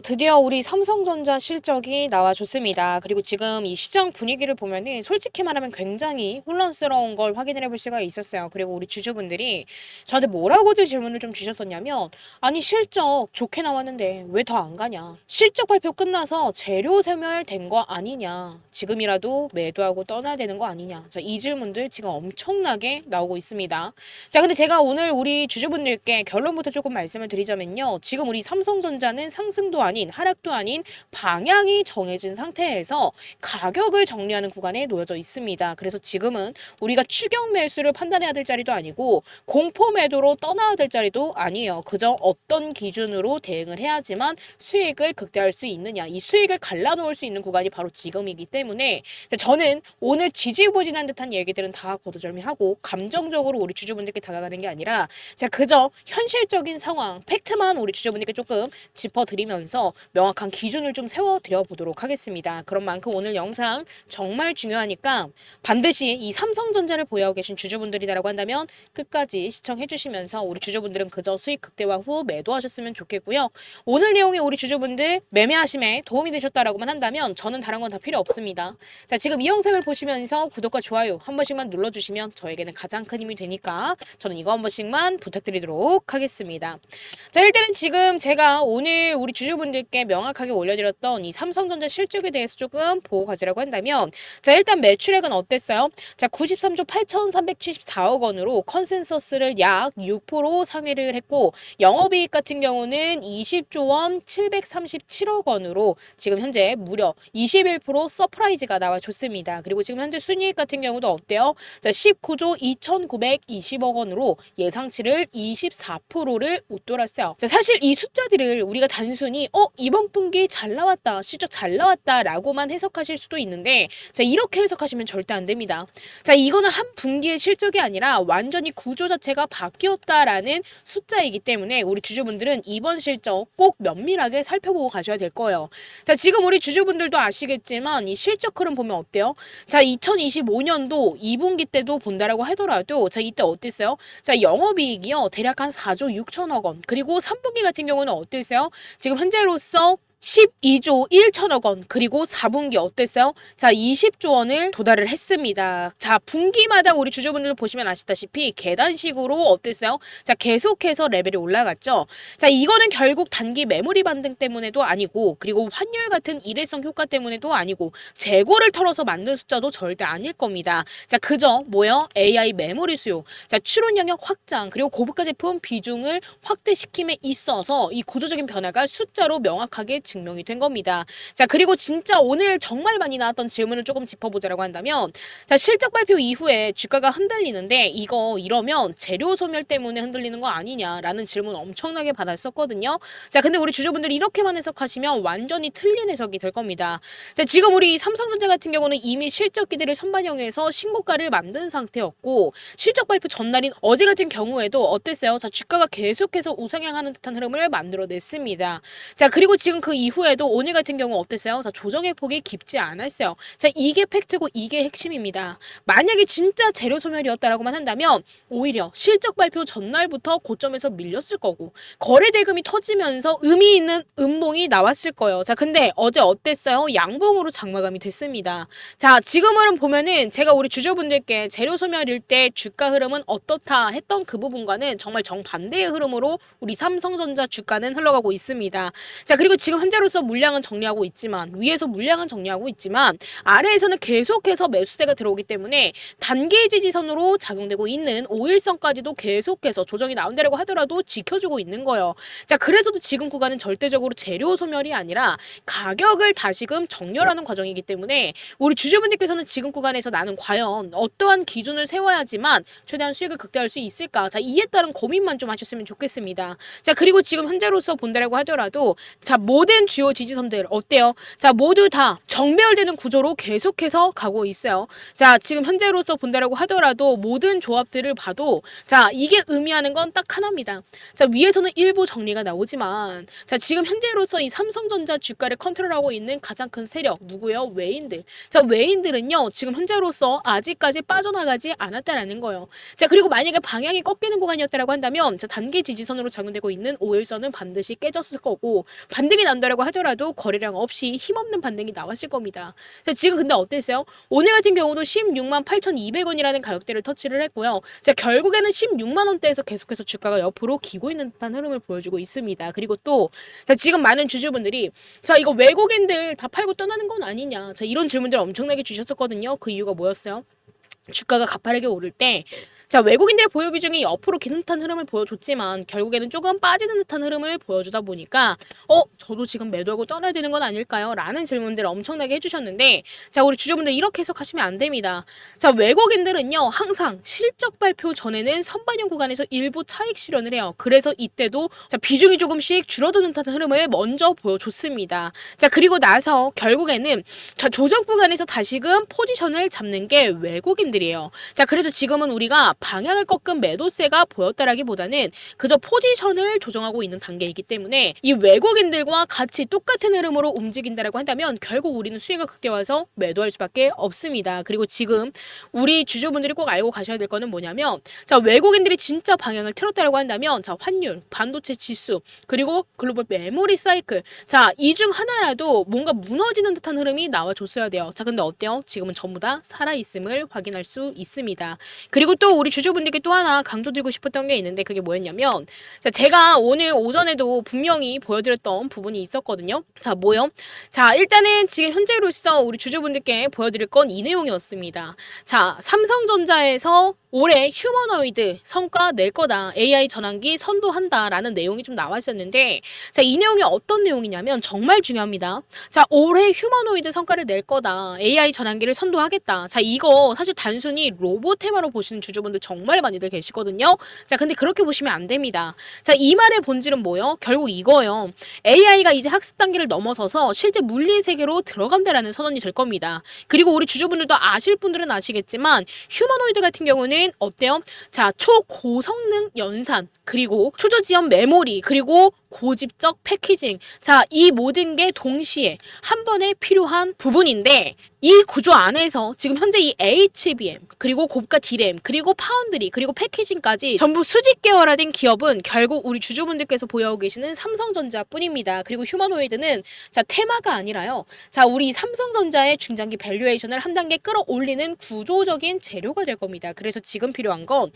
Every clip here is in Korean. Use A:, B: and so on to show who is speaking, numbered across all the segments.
A: 드디어 우리 삼성전자 실적이 나와줬습니다. 그리고 지금 이 시장 분위기를 보면은 솔직히 말하면 굉장히 혼란스러운 걸 확인을 해볼 수가 있었어요. 그리고 우리 주주분들이 저한테 뭐라고들 질문을 좀 주셨었냐면, 아니 실적 좋게 나왔는데 왜 더 안 가냐? 실적 발표 끝나서 재료 소멸된 거 아니냐? 지금이라도 매도하고 떠나야 되는 거 아니냐? 자, 이 질문들 지금 엄청나게 나오고 있습니다. 자, 근데 제가 오늘 우리 주주분들께 결론부터 조금 말씀을 드리자면요. 지금 우리 삼성전자는 상승도 아닌 하락도 아닌 방향이 정해진 상태에서 가격을 정리하는 구간에 놓여져 있습니다. 그래서 지금은 우리가 추격 매수를 판단해야 될 자리도 아니고 공포 매도로 떠나야 될 자리도 아니에요. 그저 어떤 기준으로 대응을 해야지만 수익을 극대화할 수 있느냐, 이 수익을 갈라놓을 수 있는 구간이 바로 지금이기 때문에 저는 오늘 지지부진한 듯한 얘기들은 다 거두절미하고 감정적으로 우리 주주분들께 다가가는 게 아니라 제가 그저 현실적인 상황, 팩트만 우리 주주분들께 조금 짚어드리면서 명확한 기준을 좀 세워드려 보도록 하겠습니다. 그런 만큼 오늘 영상 정말 중요하니까 반드시 이 삼성전자를 보유하고 계신 주주분들이라고 한다면 끝까지 시청해 주시면서 우리 주주분들은 그저 수익 극대화 후 매도하셨으면 좋겠고요. 오늘 내용이 우리 주주분들 매매하심에 도움이 되셨다라고만 한다면 저는 다른 건 다 필요 없습니다. 자, 지금 이 영상을 보시면서 구독과 좋아요 한 번씩만 눌러주시면 저에게는 가장 큰 힘이 되니까 저는 이거 한 번씩만 부탁드리도록 하겠습니다. 자, 일단은 지금 제가 오늘 우리 주주분들께 명확하게 올려드렸던 이 삼성전자 실적에 대해서 조금 보고 가지라고 한다면, 자, 일단 매출액은 어땠어요? 자, 93조 8,374억 원으로 컨센서스를 약 6% 상회를 했고, 영업이익 같은 경우는 20조 원 737억 원으로 지금 현재 무려 21% 서프라이즈가 나와줬습니다. 그리고 지금 현재 순이익 같은 경우도 어때요? 자, 19조 2,920억 원으로 예상치를 24%를 웃돌았어요. 자, 사실 이 숫자들을 우리가 단순히 이번 분기 잘 나왔다, 실적 잘 나왔다 라고만 해석하실 수도 있는데, 자, 이렇게 해석하시면 절대 안 됩니다. 자, 이거는 한 분기의 실적이 아니라 완전히 구조 자체가 바뀌었다라는 숫자이기 때문에 우리 주주분들은 이번 실적 꼭 면밀하게 살펴보고 가셔야 될 거예요. 자, 지금 우리 주주분들도 아시겠지만 이 실적 흐름 보면 어때요? 자, 2025년도 2분기 때도 본다라고 하더라도 자, 이때 어땠어요? 자, 영업이익이요 대략 한 4조 6천억 원, 그리고 3분기 같은 경우는 어땠어요? 지금 현재로서 12조 1천억 원, 그리고 4분기 어땠어요? 자, 20조 원을 도달을 했습니다. 자, 분기마다 우리 주주분들 보시면 아시다시피 계단식으로 어땠어요? 자, 계속해서 레벨이 올라갔죠. 자, 이거는 결국 단기 메모리 반등 때문에도 아니고, 그리고 환율 같은 일회성 효과 때문에도 아니고, 재고를 털어서 만든 숫자도 절대 아닐 겁니다. 자, 그저 뭐요? AI 메모리 수요, 자, 추론 영역 확장, 그리고 고부가 제품 비중을 확대시킴에 있어서 이 구조적인 변화가 숫자로 명확하게 증명이 된 겁니다. 자, 그리고 진짜 오늘 정말 많이 나왔던 질문을 조금 짚어보자라고 한다면, 자, 실적 발표 이후에 주가가 흔들리는데 이거 이러면 재료 소멸 때문에 흔들리는 거 아니냐라는 질문 엄청나게 받았었거든요. 자, 근데 우리 주주분들이 이렇게만 해석하시면 완전히 틀린 해석이 될 겁니다. 자, 지금 우리 삼성전자 같은 경우는 이미 실적 기대를 선반영해서 신고가를 만든 상태였고, 실적 발표 전날인 어제 같은 경우에도 어땠어요? 자, 주가가 계속해서 우상향하는 듯한 흐름을 만들어냈습니다. 자, 그리고 지금 그 이후에도 오늘 같은 경우 어땠어요? 자, 조정의 폭이 깊지 않았어요. 자, 이게 팩트고 이게 핵심입니다. 만약에 진짜 재료 소멸이었다라고만 한다면 오히려 실적 발표 전날부터 고점에서 밀렸을 거고 거래 대금이 터지면서 의미 있는 음봉이 나왔을 거예요. 자, 근데 어제 어땠어요? 양봉으로 장마감이 됐습니다. 자, 지금은 보면은 제가 우리 주주분들께 재료 소멸일 때 주가 흐름은 어떻다 했던 그 부분과는 정말 정반대의 흐름으로 우리 삼성전자 주가는 흘러가고 있습니다. 자, 그리고 지금 현재로서 물량은 정리하고 있지만, 위에서 물량은 정리하고 있지만 아래에서는 계속해서 매수세가 들어오기 때문에 단기 지지선으로 작용되고 있는 5일선까지도 계속해서 조정이 나온다고 하더라도 지켜주고 있는 거예요. 자, 그래서도 지금 구간은 절대적으로 재료 소멸이 아니라 가격을 다시금 정렬하는 과정이기 때문에 우리 주주분들께서는 지금 구간에서 나는 과연 어떠한 기준을 세워야지만 최대한 수익을 극대화할 수 있을까? 자, 이에 따른 고민만 좀 하셨으면 좋겠습니다. 자, 그리고 지금 현재로서 본다라고 하더라도 자, 모든 모든 주요 지지선들 어때요? 자, 모두 다 정배열되는 구조로 계속해서 가고 있어요. 자, 지금 현재로서 본다라고 하더라도 모든 조합들을 봐도 자, 이게 의미하는 건 딱 하나입니다. 자, 위에서는 일부 정리가 나오지만 자, 지금 현재로서 이 삼성전자 주가를 컨트롤하고 있는 가장 큰 세력 누구예요? 외인들. 자, 외인들은요, 지금 현재로서 아직까지 빠져나가지 않았다라는 거예요. 자, 그리고 만약에 방향이 꺾이는 구간이었다라고 한다면 자, 단기 지지선으로 작용되고 있는 5일선은 반드시 깨졌을 거고, 반등이 난다라고 하더라도 거래량 없이 힘없는 반등이 나왔을 겁니다. 자, 지금 근데 어땠어요? 오늘 같은 경우도 16만 8,200원이라는 가격대를 터치를 했고요. 자, 결국에는 16만 원대에서 계속해서 주가가 옆으로 기고 있는 듯한 흐름을 보여주고 있습니다. 그리고 또 자, 지금 많은 주주분들이 자, 이거 외국인들 다 팔고 떠나는 건 아니냐, 자, 이런 질문들 엄청나게 주셨었거든요. 그 이유가 뭐였어요? 주가가 가파르게 오를 때 자, 외국인들의 보유 비중이 옆으로 기는 듯한 흐름을 보여줬지만 결국에는 조금 빠지는 듯한 흐름을 보여주다 보니까 저도 지금 매도하고 떠나야 되는 건 아닐까요? 라는 질문들을 엄청나게 해주셨는데 자, 우리 주주분들 이렇게 해석하시면 안 됩니다. 자, 외국인들은요, 항상 실적 발표 전에는 선반영 구간에서 일부 차익 실현을 해요. 그래서 이때도 자, 비중이 조금씩 줄어드는 듯한 흐름을 먼저 보여줬습니다. 자, 그리고 나서 결국에는 자, 조정 구간에서 다시금 포지션을 잡는 게 외국인들이에요. 자, 그래서 지금은 우리가 방향을 꺾은 매도세가 보였다라기보다는 그저 포지션을 조정하고 있는 단계이기 때문에 이 외국인들과 같이 똑같은 흐름으로 움직인다라고 한다면 결국 우리는 수익을 극대화해서 매도할 수밖에 없습니다. 그리고 지금 우리 주주분들이 꼭 알고 가셔야 될 거는 뭐냐면 자, 외국인들이 진짜 방향을 틀었다라고 한다면 자, 환율, 반도체 지수, 그리고 글로벌 메모리 사이클, 자, 이 중 하나라도 뭔가 무너지는 듯한 흐름이 나와줬어야 돼요. 자, 근데 어때요? 지금은 전부 다 살아있음을 확인할 수 있습니다. 그리고 또 우리 주주분들께 또 하나 강조드리고 싶었던 게 있는데 그게 뭐였냐면 자, 제가 오늘 오전에도 분명히 보여드렸던 부분이 있었거든요. 자, 뭐요? 자, 일단은 지금 현재로서 우리 주주분들께 보여드릴 건 이 내용이었습니다. 자, 삼성전자에서 올해 휴머노이드 성과 낼 거다, AI 전환기 선도한다라는 내용이 좀 나왔었는데 자, 이 내용이 어떤 내용이냐면 정말 중요합니다. 자, 올해 휴머노이드 성과를 낼 거다, AI 전환기를 선도하겠다. 자, 이거 사실 단순히 로봇 테마로 보시는 주주분들 정말 많이들 계시거든요. 자, 근데 그렇게 보시면 안 됩니다. 자, 이 말의 본질은 뭐예요? 결국 이거예요. AI가 이제 학습 단계를 넘어서서 실제 물리 세계로 들어간다라는 선언이 될 겁니다. 그리고 우리 주주분들도 아실 분들은 아시겠지만 휴머노이드 같은 경우는 어때요? 자, 초고성능 연산, 그리고 초저지연 메모리, 그리고 고집적 패키징, 자, 이 모든 게 동시에 한 번에 필요한 부분인데 이 구조 안에서 지금 현재 이 HBM, 그리고 고가 D램, 그리고 파운드리, 그리고 패키징까지 전부 수직 계열화된 기업은 결국 우리 주주분들께서 보유하고 계시는 삼성전자 뿐입니다. 그리고 휴머노이드는 자, 테마가 아니라요, 자, 우리 삼성전자의 중장기 밸류에이션을 한 단계 끌어올리는 구조적인 재료가 될 겁니다. 그래서 지금 필요한 건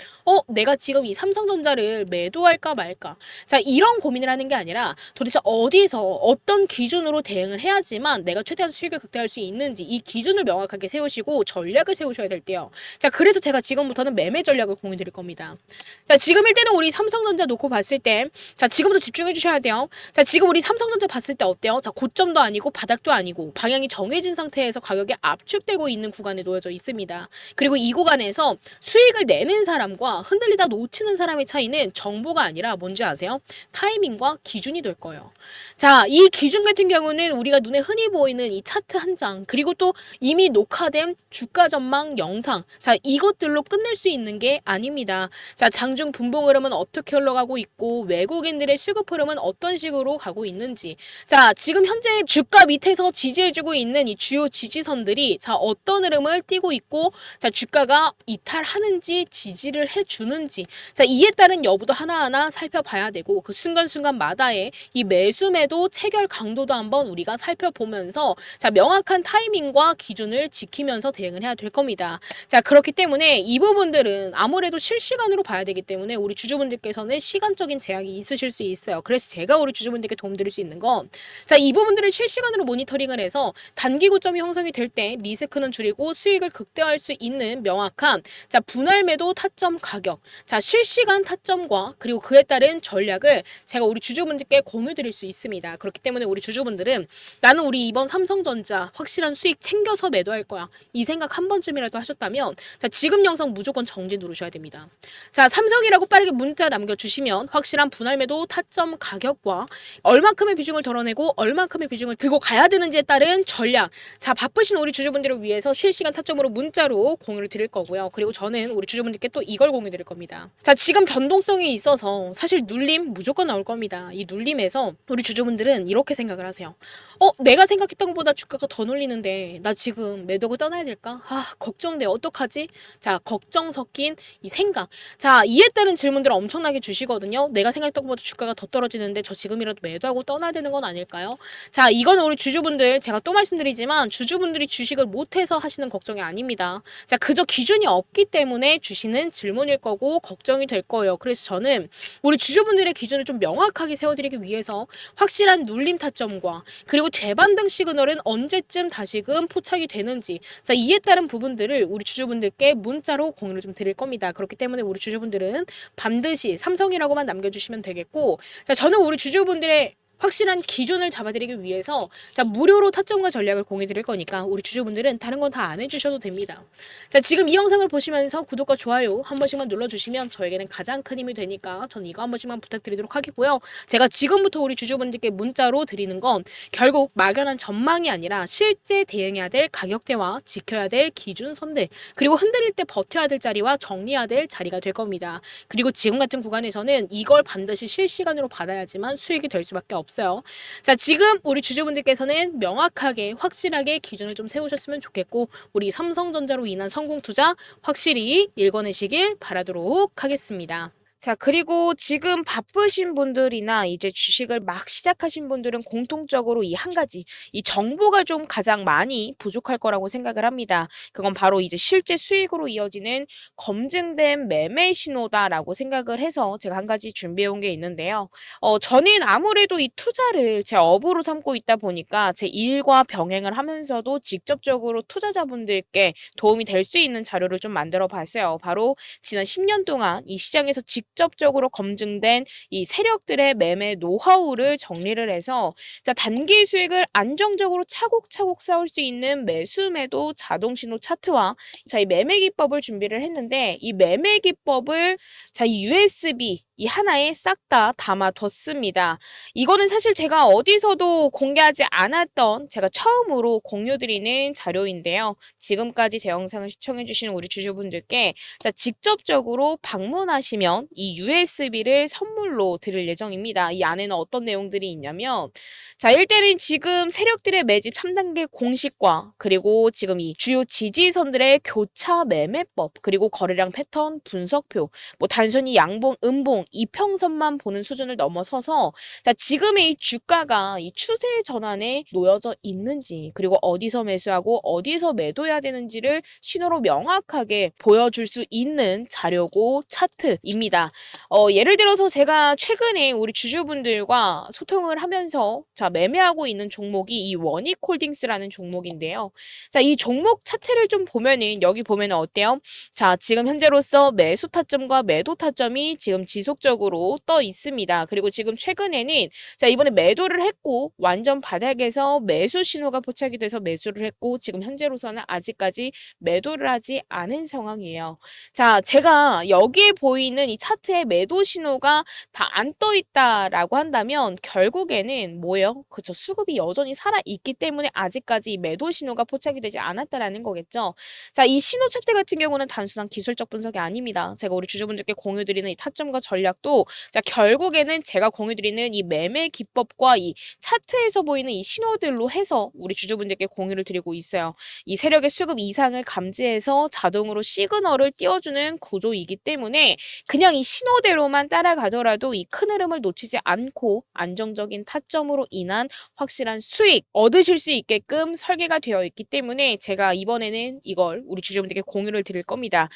A: 내가 지금 이 삼성전자를 매도할까 말까, 자, 이런 고민을 하는 게 아니라 도대체 어디서 어떤 기준으로 대응을 해야지만 내가 최대한 수익을 극대화할 수 있는지 이 기준을 명확하게 세우시고 전략을 세우셔야 될 때요. 자, 그래서 제가 지금부터는 매매 전략을 공유 드릴 겁니다. 자, 지금일 때는 우리 삼성전자 놓고 봤을 때 자, 지금부터 집중해 주셔야 돼요. 자, 지금 우리 삼성전자 봤을 때 어때요? 자, 고점도 아니고 바닥도 아니고 방향이 정해진 상태에서 가격이 압축되고 있는 구간에 놓여져 있습니다. 그리고 이 구간에서 수익을 내는 사람과 흔들리다 놓치는 사람의 차이는 정보가 아니라 뭔지 아세요? 타이밍과 기준이 될 거예요. 자, 이 기준 같은 경우는 우리가 눈에 흔히 보이는 이 차트 한 장, 그리고 또 이미 녹화된 주가 전망 영상, 자, 이것들로 끝낼 수 있는 게 아닙니다. 자, 장중 분봉 흐름은 어떻게 흘러가고 있고 외국인들의 수급 흐름은 어떤 식으로 가고 있는지, 자, 지금 현재 주가 밑에서 지지해주고 있는 이 주요 지지선들이 자, 어떤 흐름을 띠고 있고 자, 주가가 이탈하는지 지지를 해주는지, 자, 이에 따른 여부도 하나하나 살펴봐야 되고 그 순간순간마다의 이 매수 매도 체결 강도도 한번 우리가 살펴보면서 자, 명확한 타이밍과 기준을 지키면서 대응을 해야 될 겁니다. 자, 그렇기 때문에 이 부분들은 아무래도 실시간으로 봐야 되기 때문에 우리 주주분들께서는 시간적인 제약이 있으실 수 있어요. 그래서 제가 우리 주주분들께 도움드릴 수 있는 건 자, 이 부분들을 실시간으로 모니터링을 해서 단기 고점이 형성이 될 때 리스크는 줄이고 수익을 극대화할 수 있는 명확한 자, 분할 매도 타점 가격, 자, 실시간 타점과 그리고 그에 따른 전략을 제가 우리 주주 주주분들께 공유 드릴 수 있습니다. 그렇기 때문에 우리 주주분들은 나는 우리 이번 삼성전자 확실한 수익 챙겨서 매도할 거야. 이 생각 한 번쯤이라도 하셨다면 자, 지금 영상 무조건 정지 누르셔야 됩니다. 자, 삼성이라고 빠르게 문자 남겨주시면 확실한 분할 매도 타점 가격과 얼만큼의 비중을 덜어내고 얼만큼의 비중을 들고 가야 되는지에 따른 전략. 자, 바쁘신 우리 주주분들을 위해서 실시간 타점으로 문자로 공유를 드릴 거고요. 그리고 저는 우리 주주분들께 또 이걸 공유 드릴 겁니다. 자, 지금 변동성이 있어서 사실 눌림 무조건 나올 겁니다. 이 눌림에서 우리 주주분들은 이렇게 생각을 하세요. 내가 생각했던 것보다 주가가 더 눌리는데 나 지금 매도를 떠나야 될까? 걱정돼. 어떡하지? 자, 걱정 섞인 이 생각. 자, 이에 따른 질문들을 엄청나게 주시거든요. 내가 생각했던 것보다 주가가 더 떨어지는데 저 지금이라도 매도하고 떠나야 되는 건 아닐까요? 자, 이거는 우리 주주분들 제가 또 말씀드리지만 주주분들이 주식을 못해서 하시는 걱정이 아닙니다. 자, 그저 기준이 없기 때문에 주시는 질문일 거고 걱정이 될 거예요. 그래서 저는 우리 주주분들의 기준을 좀 명확하게 세워드리기 위해서 확실한 눌림 타점과 그리고 재반등 시그널은 언제쯤 다시금 포착이 되는지 자, 이에 따른 부분들을 우리 주주분들께 문자로 공유를 좀 드릴 겁니다. 그렇기 때문에 우리 주주분들은 반드시 삼성이라고만 남겨주시면 되겠고 자, 저는 우리 주주분들의 확실한 기준을 잡아드리기 위해서 자, 무료로 타점과 전략을 공유 드릴 거니까 우리 주주분들은 다른 건 다 안 해주셔도 됩니다. 자, 지금 이 영상을 보시면서 구독과 좋아요 한 번씩만 눌러주시면 저에게는 가장 큰 힘이 되니까 저는 이거 한 번씩만 부탁드리도록 하겠고요. 제가 지금부터 우리 주주분들께 문자로 드리는 건 결국 막연한 전망이 아니라 실제 대응해야 될 가격대와 지켜야 될 기준선들 그리고 흔들릴 때 버텨야 될 자리와 정리해야 될 자리가 될 겁니다. 그리고 지금 같은 구간에서는 이걸 반드시 실시간으로 받아야지만 수익이 될 수밖에 없어요. 자, 지금 우리 주주분들께서는 명확하게 확실하게 기준을 좀 세우셨으면 좋겠고 우리 삼성전자로 인한 성공 투자 확실히 읽어내시길 바라도록 하겠습니다. 자, 그리고 지금 바쁘신 분들이나 이제 주식을 막 시작하신 분들은 공통적으로 이 한 가지, 이 정보가 좀 가장 많이 부족할 거라고 생각을 합니다. 그건 바로 이제 실제 수익으로 이어지는 검증된 매매 신호다라고 생각을 해서 제가 한 가지 준비해 온 게 있는데요. 저는 아무래도 이 투자를 제 업으로 삼고 있다 보니까 제 일과 병행을 하면서도 직접적으로 투자자분들께 도움이 될 수 있는 자료를 좀 만들어 봤어요. 바로 지난 10년 동안 이 시장에서 직접적으로 검증된 이 세력들의 매매 노하우를 정리를 해서 자, 단기 수익을 안정적으로 차곡차곡 쌓을 수 있는 매수 매도 자동 신호 차트와 자, 이 매매 기법을 준비를 했는데 이 매매 기법을 자, 이 USB 이 하나에 싹 다 담아뒀습니다. 이거는 사실 제가 어디서도 공개하지 않았던 제가 처음으로 공유드리는 자료인데요. 지금까지 제 영상을 시청해주신 우리 주주분들께 자, 직접적으로 방문하시면 이 USB를 선물로 드릴 예정입니다. 이 안에는 어떤 내용들이 있냐면 자, 일단은 지금 세력들의 매집 3단계 공식과 그리고 지금 이 주요 지지선들의 교차 매매법 그리고 거래량 패턴 분석표 뭐 단순히 양봉, 음봉, 이평선만 보는 수준을 넘어서서 자, 지금의 이 주가가 이 추세 전환에 놓여져 있는지 그리고 어디서 매수하고 어디서 매도해야 되는지를 신호로 명확하게 보여줄 수 있는 자료고 차트입니다. 예를 들어서 제가 최근에 우리 주주분들과 소통을 하면서 자, 매매하고 있는 종목이 이 원익홀딩스라는 종목인데요. 자, 이 종목 차트를 좀 보면은 여기 보면은 어때요? 자, 지금 현재로서 매수 타점과 매도 타점이 지금 지속적으로 떠 있습니다. 그리고 지금 최근에는 자, 이번에 매도를 했고 완전 바닥에서 매수 신호가 포착이 돼서 매수를 했고 지금 현재로서는 아직까지 매도를 하지 않은 상황이에요. 자, 제가 여기에 보이는 이 차트의 매도 신호가 다 안 떠 있다라고 한다면 결국에는 뭐예요? 그쵸, 수급이 여전히 살아 있기 때문에 아직까지 이 매도 신호가 포착이 되지 않았다라는 거겠죠. 자, 이 신호 차트 같은 경우는 단순한 기술적 분석이 아닙니다. 제가 우리 주주분들께 공유드리는 이 타점과 전략도 자, 결국에는 제가 공유드리는 이 매매 기법과 이 차트에서 보이는 이 신호들로 해서 우리 주주분들께 공유를 드리고 있어요. 이 세력의 수급 이상을 감지해서 자동으로 시그널을 띄워주는 구조이기 때문에 그냥 이 신호대로만 따라가더라도 이 큰 흐름을 놓치지 않고 안정적인 타점으로 인한 확실한 수익 얻으실 수 있게끔 설계가 되어 있기 때문에 제가 이번에는 이걸 우리 주주분들께 공유를 드릴 겁니다.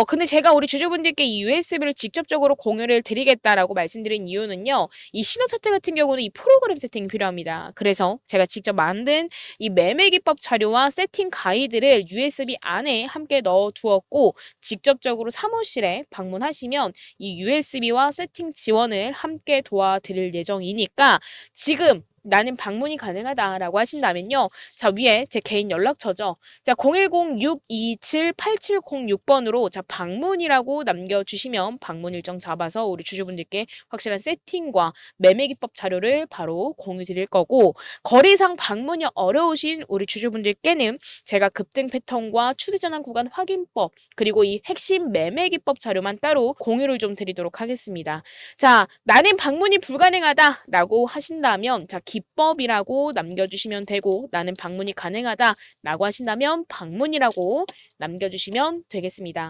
A: 근데 제가 우리 주주분들께 이 USB를 직접적으로 공유를 설명을 드리겠다라고 말씀드린 이유는요. 이 신호 차트 같은 경우는 이 프로그램 세팅이 필요합니다. 그래서 제가 직접 만든 이 매매 기법 자료와 세팅 가이드를 USB 안에 함께 넣어 두었고 직접적으로 사무실에 방문하시면 이 USB와 세팅 지원을 함께 도와드릴 예정이니까 지금 나는 방문이 가능하다라고 하신다면요. 자, 위에 제 개인 연락처죠. 자, 010-627-8706번으로 자, 방문이라고 남겨주시면 방문 일정 잡아서 우리 주주분들께 확실한 세팅과 매매 기법 자료를 바로 공유 드릴 거고 거래상 방문이 어려우신 우리 주주분들께는 제가 급등 패턴과 추세 전환 구간 확인법 그리고 이 핵심 매매 기법 자료만 따로 공유를 좀 드리도록 하겠습니다. 자, 나는 방문이 불가능하다라고 하신다면 자, 기법이라고 남겨주시면 되고 나는 방문이 가능하다라고 하신다면 방문이라고 남겨주시면 되겠습니다.